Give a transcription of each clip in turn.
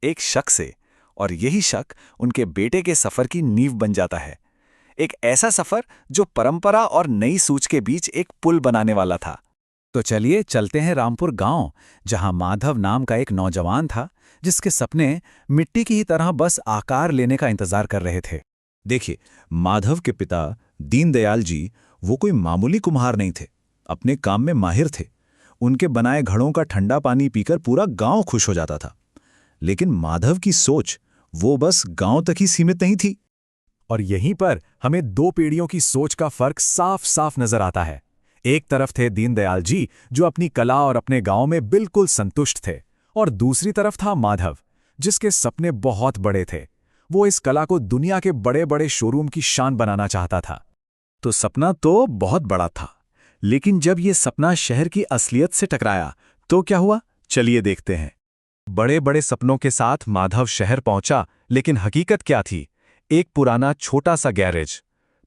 एक शक से। और यही शक उनके बेटे के सफर की नींव बन जाता है। एक ऐसा सफर जो परंपरा और नई सूझ के बीच एक पुल बनाने वाला था। तो चलिए चलते हैं रामपुर गांव, जहां माधव नाम का एक नौजवान था जिसके सपने मिट्टी की ही तरह बस आकार लेने का इंतजार कर रहे थे। देखिए, माधव के पिता दीनदयाल जी वो कोई मामूली कुम्हार नहीं थे। अपने काम में माहिर थे। उनके बनाए घड़ों का ठंडा पानी पीकर पूरा गांव खुश हो जाता था। लेकिन माधव की सोच वो बस गांव तक ही सीमित नहीं थी। और यहीं पर हमें दो पीढ़ियों की सोच का फर्क साफ साफ नजर आता है। एक तरफ थे दीनदयाल जी, जो अपनी कला और अपने गांव में बिल्कुल संतुष्ट थे, और दूसरी तरफ था माधव, जिसके सपने बहुत बड़े थे। वो इस कला को दुनिया के बड़े बड़े शोरूम की शान बनाना चाहता था। तो सपना तो बहुत बड़ा था, लेकिन जब ये सपना शहर की असलियत से टकराया तो क्या हुआ, चलिए देखते हैं। बड़े बड़े सपनों के साथ माधव शहर पहुंचा, लेकिन हकीकत क्या थी? एक पुराना छोटा सा गैरेज।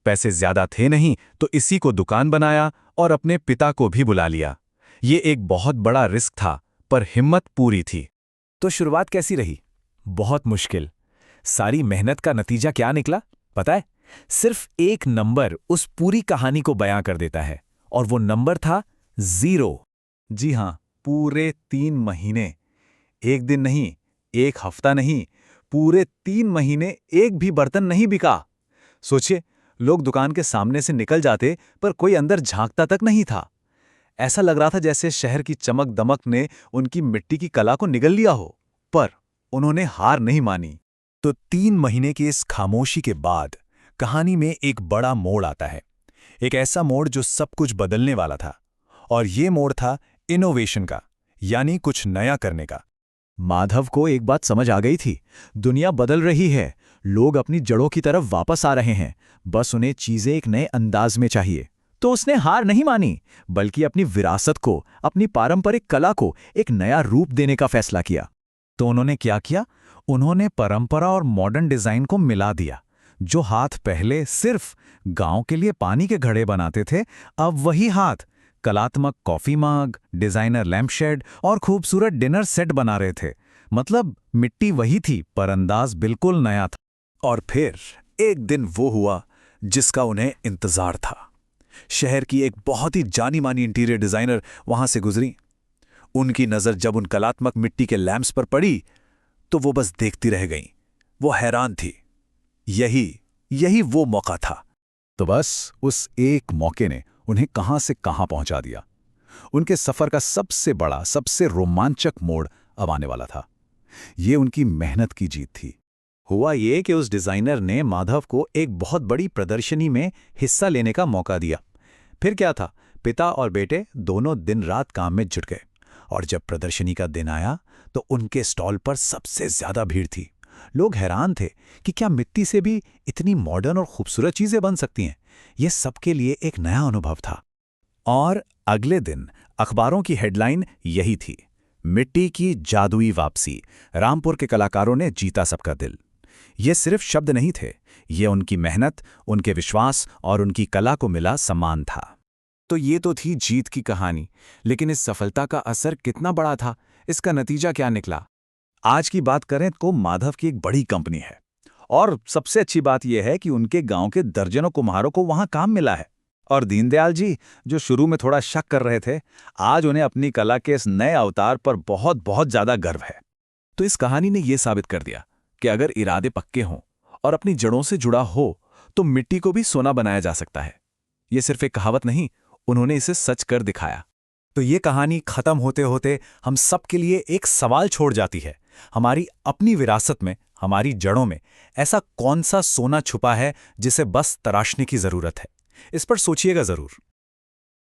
पैसे ज्यादा थे नहीं, तो इसी को दुकान बनाया और अपने पिता को भी बुला लिया। ये एक बहुत बड़ा रिस्क था, पर हिम्मत पूरी थी। तो शुरुआत कैसी रही? बहुत मुश्किल। सारी मेहनत का नतीजा क्या निकला पता है? सिर्फ एक नंबर उस पूरी कहानी को बयां कर देता है, और वो नंबर था 0। जी हां, पूरे 3 महीने। एक दिन नहीं, एक हफ्ता नहीं, पूरे 3 महीने एक भी बर्तन नहीं बिका। सोचिए, लोग दुकान के सामने से निकल जाते, पर कोई अंदर झांकता तक नहीं था। ऐसा लग रहा था जैसे शहर की चमक दमक ने उनकी मिट्टी की कला को निगल लिया हो। पर उन्होंने हार नहीं मानी। तो 3 महीने की इस खामोशी के बाद कहानी में एक बड़ा मोड़ आता है। एक ऐसा मोड़ जो सब कुछ बदलने वाला था। और ये मोड़ था इनोवेशन का, यानी कुछ नया करने का। माधव को एक बात समझ आ गई थी। दुनिया बदल रही है, लोग अपनी जड़ों की तरफ वापस आ रहे हैं। बस उन्हें चीजें एक नए अंदाज में चाहिए। तो उसने हार नहीं मानी, बल्कि अपनी विरासत को, अपनी पारंपरिक कला को एक नया रूप देने का फैसला किया। तो उन्होंने क्या किया? उन्होंने परंपरा और मॉडर्न डिजाइन को मिला दिया। जो हाथ पहले सिर्फ गांव के लिए पानी के घड़े बनाते थे, अब वही हाथ कलात्मक कॉफी मग, डिजाइनर लैम्पशेड और खूबसूरत डिनर सेट बना रहे थे। मतलब मिट्टी वही थी, पर अंदाज बिल्कुल नया था। और फिर एक दिन वो हुआ जिसका उन्हें इंतजार था। शहर की एक बहुत ही जानी मानी इंटीरियर डिजाइनर वहां से गुजरी। उनकी नजर जब उन कलात्मक मिट्टी के लैंप्स पर पड़ी, तो वो बस देखती रह गईं। वो हैरान थी। यही वो मौका था। तो बस उस एक मौके ने उन्हें कहां से कहां पहुंचा दिया। उनके सफर का सबसे बड़ा, सबसे रोमांचक मोड़ अब आने वाला था। ये उनकी मेहनत की जीत थी। हुआ ये कि उस डिजाइनर ने माधव को एक बहुत बड़ी प्रदर्शनी में हिस्सा लेने का मौका दिया। फिर क्या था, पिता और बेटे दोनों दिन रात काम में जुट गए। और जब प्रदर्शनी का दिन आया, तो उनके स्टॉल पर सबसे ज्यादा भीड़ थी। लोग हैरान थे कि क्या मिट्टी से भी इतनी मॉडर्न और खूबसूरत चीजें बन सकती हैं। यह सबके लिए एक नया अनुभव था। और अगले दिन अखबारों की हेडलाइन यही थी, मिट्टी की जादुई वापसी, रामपुर के कलाकारों ने जीता सबका दिल। ये सिर्फ शब्द नहीं थे, ये उनकी मेहनत, उनके विश्वास और उनकी कला को मिला सम्मान था। तो ये तो थी जीत की कहानी, लेकिन इस सफलता का असर कितना बड़ा था, इसका नतीजा क्या निकला? आज की बात करें तो माधव की एक बड़ी कंपनी है। और सबसे अच्छी बात यह है कि उनके गांव के दर्जनों कुम्हारों को वहां काम मिला है। और दीनदयाल जी, जो शुरू में थोड़ा शक कर रहे थे, आज उन्हें अपनी कला के इस नए अवतार पर बहुत बहुत ज्यादा गर्व है। तो इस कहानी ने यह साबित कर दिया कि अगर इरादे पक्के हों और अपनी जड़ों से जुड़ा हो, तो मिट्टी को भी सोना बनाया जा सकता है। यह सिर्फ एक कहावत नहीं, उन्होंने इसे सच कर दिखाया। तो ये कहानी खत्म होते होते हम सबके लिए एक सवाल छोड़ जाती है। हमारी अपनी विरासत में, हमारी जड़ों में ऐसा कौन सा सोना छुपा है जिसे बस तराशने की जरूरत है? इस पर सोचिएगा जरूर।